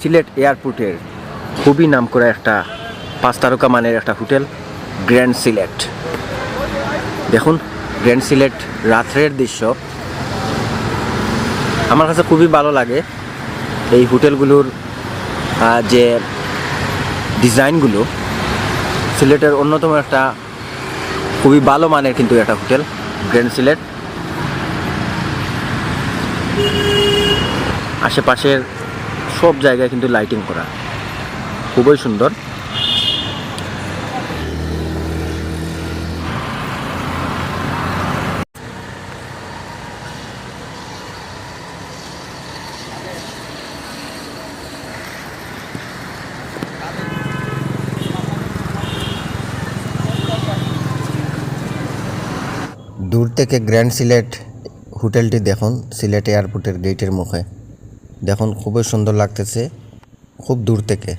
সিলেট এয়ারপোর্টের খুবই নামকরা একটা 5 তারকা মানের একটা হোটেল গ্র্যান্ড সিলেট। দেখুন গ্র্যান্ড সিলেট রাত্রের দৃশ্য আমার কাছে খুবই ভালো লাগে। এই হোটেলগুলোর যে ডিজাইনগুলো সিলেটের অন্যতম একটা খুবই ভালো মানের কিন্তু একটা হোটেল গ্র্যান্ড সিলেট। আশেপাশের সব জায়গায় কিন্তু লাইটিং করা খুবই সুন্দর। দূর থেকে গ্র্যান্ড সিলেট হোটেলটি দেখুন, সিলেট এয়ারপোর্টের গেটের মুখে দেখুন খুবই সুন্দর লাগতেছে খুব দূর থেকে।